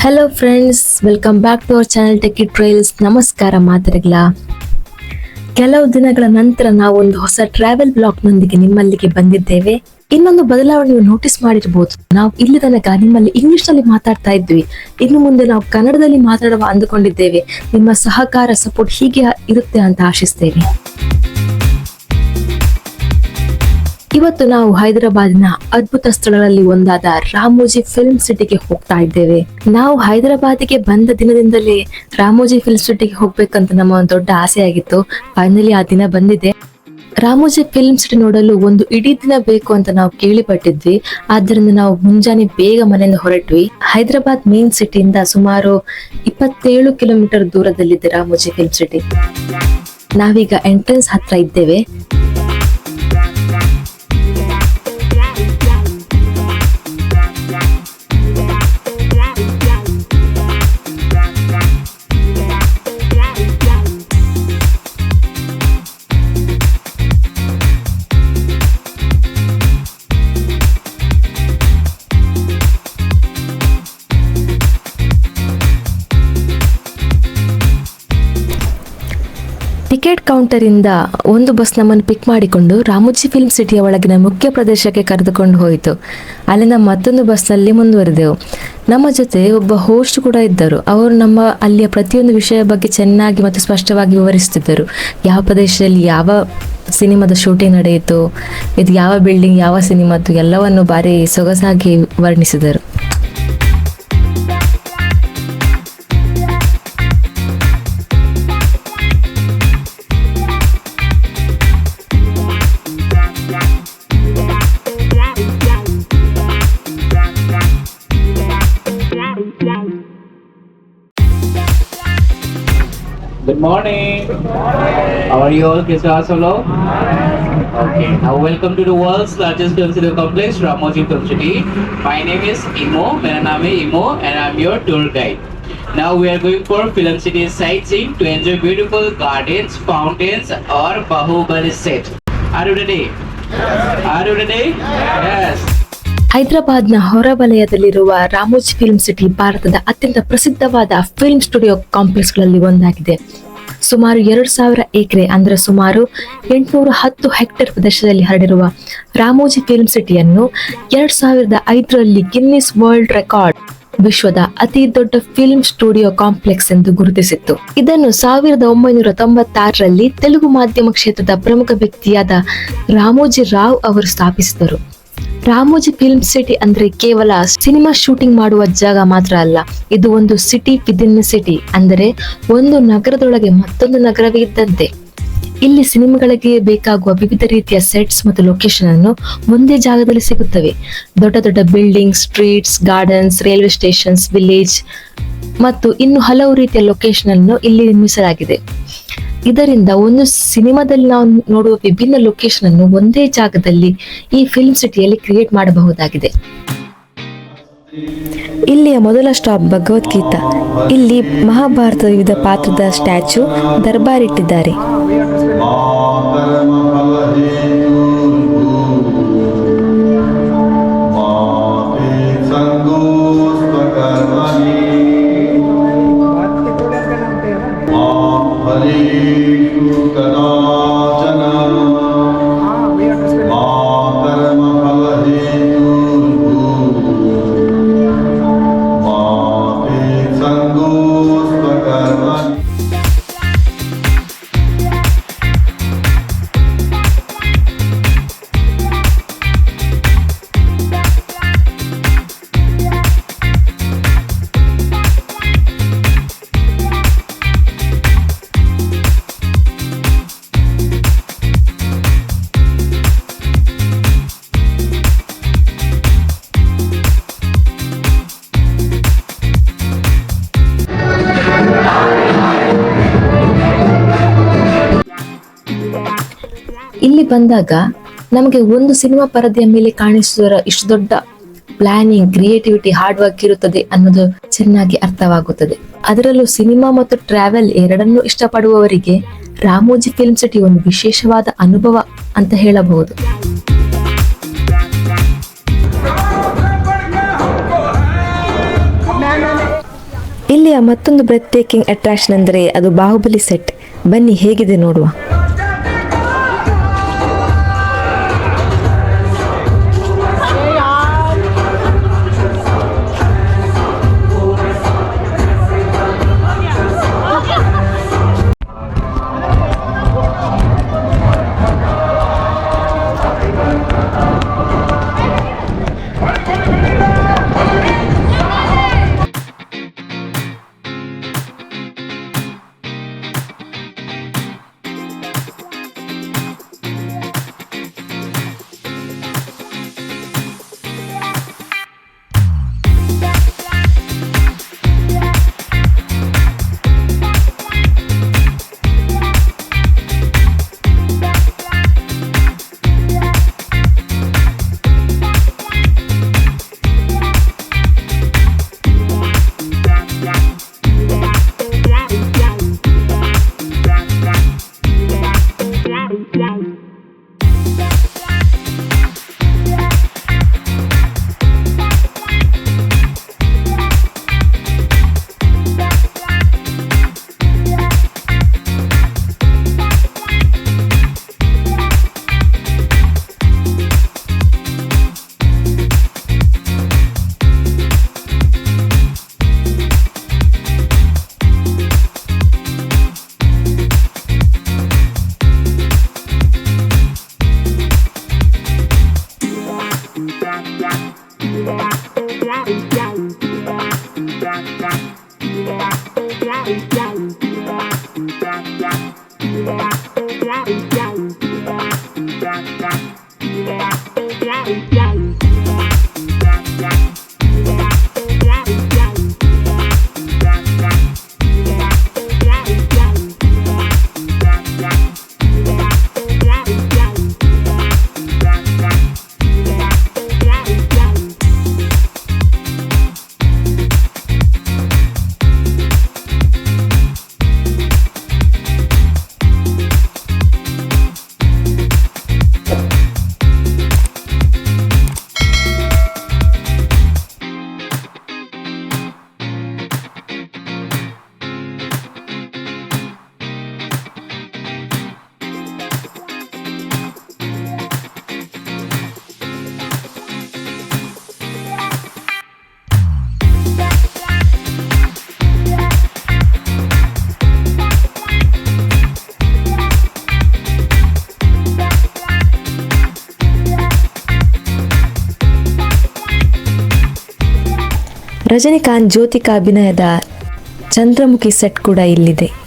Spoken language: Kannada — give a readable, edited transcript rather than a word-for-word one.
Hello friends, welcome back to our channel Techie Trails. ನಮಸ್ಕಾರ ಮಾತರೆಗಳ. ಕೆಲವು ದಿನಗಳ ನಂತರ ನಾವು ಒಂದು ಹೊಸ ಟ್ರಾವೆಲ್ ಬ್ಲಾಗ್ನೊಂದಿಗೆ ನಿಮ್ಮಲ್ಲಿಗೆ ಬಂದಿದ್ದೇವೆ. ಇನ್ನೊಂದು ಬದಲಾವಣೆ ನೀವು ನೋಟಿಸ್ ಮಾಡಿರಬಹುದು. ನಾವು ಇಲ್ಲಿ ತನಕ ನಿಮ್ಮಲ್ಲಿ ಇಂಗ್ಲಿಷ್ ನಲ್ಲಿ ಮಾತಾಡ್ತಾ ಇದ್ವಿ. ಇನ್ನು ಮುಂದೆ ನಾವು ಕನ್ನಡದಲ್ಲಿ ಮಾತಾಡುವ ಅಂದುಕೊಂಡಿದ್ದೇವೆ. ನಿಮ್ಮ ಸಹಕಾರ ಸಪೋರ್ಟ್ ಹೀಗೆ ಇರುತ್ತೆ ಅಂತ ಆಶಿಸ್ತೇವೆ. ಇವತ್ತು ನಾವು ಹೈದರಾಬಾದಿನ ಅದ್ಭುತ ಸ್ಥಳಗಳಲ್ಲಿ ಒಂದಾದ ರಾಮೋಜಿ ಫಿಲ್ಮ್ ಸಿಟಿಗೆ ಹೋಗ್ತಾ ಇದ್ದೇವೆ. ನಾವು ಹೈದರಾಬಾದಿಗೆ ಬಂದ ದಿನದಿಂದಲೇ ರಾಮೋಜಿ ಫಿಲ್ಮ್ ಸಿಟಿಗೆ ಹೋಗ್ಬೇಕಂತ ನಮ್ಮ ಒಂದು ದೊಡ್ಡ ಆಸೆ ಆಗಿತ್ತು. ಫೈನಲಿ ಆ ದಿನ ಬಂದಿದೆ. ರಾಮೋಜಿ ಫಿಲ್ಮ್ ಸಿಟಿ ನೋಡಲು ಒಂದು ಇಡೀ ದಿನ ಬೇಕು ಅಂತ ನಾವು ಕೇಳಿಪಟ್ಟಿದ್ವಿ. ಆದ್ದರಿಂದ ನಾವು ಮುಂಜಾನೆ ಬೇಗ ಮನೆಯಿಂದ ಹೊರಟ್ವಿ. ಹೈದರಾಬಾದ್ ಮೇನ್ ಸಿಟಿಯಿಂದ ಸುಮಾರು 27 ಕಿಲೋಮೀಟರ್ ದೂರದಲ್ಲಿದೆ ರಾಮೋಜಿ ಫಿಲ್ಮ್ ಸಿಟಿ. ನಾವೀಗ ಎಂಟ್ರೆನ್ಸ್ ಹತ್ರ ಇದ್ದೇವೆ. ಟಿಕೆಟ್ ಕೌಂಟರ್ ಇಂದ ಒಂದು ಬಸ್ ನಮ್ಮನ್ನು ಪಿಕ್ ಮಾಡಿಕೊಂಡು ರಾಮೋಜಿ ಫಿಲ್ಮ್ ಸಿಟಿಯ ಒಳಗಿನ ಮುಖ್ಯ ಪ್ರದೇಶಕ್ಕೆ ಕರೆದುಕೊಂಡು ಹೋಯಿತು. ಅಲ್ಲಿಂದ ಮತ್ತೊಂದು ಬಸ್ನಲ್ಲಿ ಮುಂದುವರೆದೆವು. ನಮ್ಮ ಜೊತೆ ಒಬ್ಬ ಹೋಸ್ಟ್ ಕೂಡ ಇದ್ದರು. ಅವರು ನಮ್ಮ ಅಲ್ಲಿಯ ಪ್ರತಿಯೊಂದು ವಿಷಯ ಬಗ್ಗೆ ಚೆನ್ನಾಗಿ ಮತ್ತು ಸ್ಪಷ್ಟವಾಗಿ ವಿವರಿಸುತ್ತಿದ್ದರು. ಯಾವ ಪ್ರದೇಶದಲ್ಲಿ ಯಾವ ಸಿನಿಮಾದ ಶೂಟಿಂಗ್ ನಡೆಯಿತು, ಇದು ಯಾವ ಬಿಲ್ಡಿಂಗ್, ಯಾವ ಸಿನಿಮಾದ್ದು ಎಲ್ಲವನ್ನು ಭಾರಿ ಸೊಗಸಾಗಿ ವರ್ಣಿಸಿದರು. Good morning. How are you all? कैसे हो सब लोग? Okay. Now welcome to the world's largest film city complex, Ramoji Film City. My name is Imo. मेरा नाम है Imo and I'm your tour guide. Now we are going for Film City sightseeing to enjoy beautiful gardens, fountains, or Bahubali set. Are you ready? Are you ready? Yes. ಹೈದರಾಬಾದ್ನ ಹೊರವಲಯದಲ್ಲಿರುವ ರಾಮೋಜಿ ಫಿಲ್ಮ್ ಸಿಟಿ ಭಾರತದ ಅತ್ಯಂತ ಪ್ರಸಿದ್ಧವಾದ ಫಿಲ್ಮ್ ಸ್ಟುಡಿಯೋ ಕಾಂಪ್ಲೆಕ್ಸ್ಗಳಲ್ಲಿ ಒಂದಾಗಿದೆ. ಸುಮಾರು 2000 ಎಕರೆ ಅಂದ್ರೆ ಸುಮಾರು 810 ಹೆಕ್ಟೇರ್ ಪ್ರದೇಶದಲ್ಲಿ ಹರಡಿರುವ ರಾಮೋಜಿ ಫಿಲ್ಮ್ ಸಿಟಿಯನ್ನು 2005ರಲ್ಲಿ ಗಿನ್ನಿಸ್ ವರ್ಲ್ಡ್ ರೆಕಾರ್ಡ್ ವಿಶ್ವದ ಅತಿ ದೊಡ್ಡ ಫಿಲ್ಮ್ ಸ್ಟುಡಿಯೋ ಕಾಂಪ್ಲೆಕ್ಸ್ ಎಂದು ಗುರುತಿಸಿತ್ತು. ಇದನ್ನು 1996ರಲ್ಲಿ ತೆಲುಗು ಮಾಧ್ಯಮ ಕ್ಷೇತ್ರದ ಪ್ರಮುಖ ವ್ಯಕ್ತಿಯಾದ ರಾಮೋಜಿ ರಾವ್ ಅವರು ಸ್ಥಾಪಿಸಿದರು. ರಾಮೋಜಿ ಫಿಲ್ಮ್ ಸಿಟಿ ಅಂದ್ರೆ ಕೇವಲ ಸಿನಿಮಾ ಶೂಟಿಂಗ್ ಮಾಡುವ ಜಾಗ ಮಾತ್ರ ಅಲ್ಲ, ಇದು ಒಂದು ಸಿಟಿ ವಿದಿನ್ ಸಿಟಿ. ಅಂದರೆ ಒಂದು ನಗರದೊಳಗೆ ಮತ್ತೊಂದು ನಗರವೇ ಇದ್ದಂತೆ. ಇಲ್ಲಿ ಸಿನಿಮಾಗಳಿಗೆ ಬೇಕಾಗುವ ವಿವಿಧ ರೀತಿಯ ಸೆಟ್ಸ್ ಮತ್ತು ಲೊಕೇಶನ್ ಅನ್ನು ಒಂದೇ ಜಾಗದಲ್ಲಿ ಸಿಗುತ್ತವೆ. ದೊಡ್ಡ ದೊಡ್ಡ building, streets, gardens, railway stations, village ಮತ್ತು ಇನ್ನು ಹಲವು ರೀತಿಯ ಲೊಕೇಶನ್ ಅನ್ನು ಇಲ್ಲಿ ನಿರ್ಮಿಸಲಾಗಿದೆ. ಇದರಿಂದ ಒಂದು ಸಿನಿಮಾದಲ್ಲಿ ನಾವು ನೋಡುವ ವಿಭಿನ್ನ ಲೊಕೇಶನ್ ಅನ್ನು ಒಂದೇ ಜಾಗದಲ್ಲಿ ಈ ಫಿಲ್ಮ್ ಸಿಟಿಯಲ್ಲಿ ಕ್ರಿಯೇಟ್ ಮಾಡಬಹುದಾಗಿದೆ. ಇಲ್ಲಿಯ ಮೊದಲ ಸ್ಟಾಪ್ ಭಗವದ್ಗೀತಾ. ಇಲ್ಲಿ ಮಹಾಭಾರತದ ವಿವಿಧ ಪಾತ್ರದ ಸ್ಟ್ಯಾಚ್ಯೂ ದರ್ಬಾರ್ ಇಟ್ಟಿದ್ದಾರೆ. ಇಲ್ಲಿ ಬಂದಾಗ ನಮಗೆ ಒಂದು ಸಿನಿಮಾ ಪರದೆಯ ಮೇಲೆ ಕಾಣಿಸುವ ಇಷ್ಟು ದೊಡ್ಡ ಪ್ಲಾನಿಂಗ್, ಕ್ರಿಯೇಟಿವಿಟಿ, ಹಾರ್ಡ್ ವರ್ಕ್ ಇರುತ್ತದೆ ಅನ್ನೋದು ಚೆನ್ನಾಗಿ ಅರ್ಥವಾಗುತ್ತದೆ. ಅದರಲ್ಲೂ ಸಿನಿಮಾ ಮತ್ತು ಟ್ರಾವೆಲ್ ಎರಡನ್ನೂ ಇಷ್ಟಪಡುವವರಿಗೆ ರಾಮೋಜಿ ಫಿಲ್ಮ್ ಸಿಟಿ ಒಂದು ವಿಶೇಷವಾದ ಅನುಭವ ಅಂತ ಹೇಳಬಹುದು. ಇಲ್ಲಿಯ ಮತ್ತೊಂದು ಬ್ರೆತ್ ಟೇಕಿಂಗ್ ಅಟ್ರಾಕ್ಷನ್ ಅಂದರೆ ಅದು ಬಾಹುಬಲಿ ಸೆಟ್. ಬನ್ನಿ ಹೇಗಿದೆ ನೋಡುವ. ರಜನಿಕಾಂತ್ ಜ್ಯೋತಿಕಾ ಅಭಿನಯದ ಚಂದ್ರಮುಖಿ ಸೆಟ್ ಕೂಡ ಇಲ್ಲಿದೆ.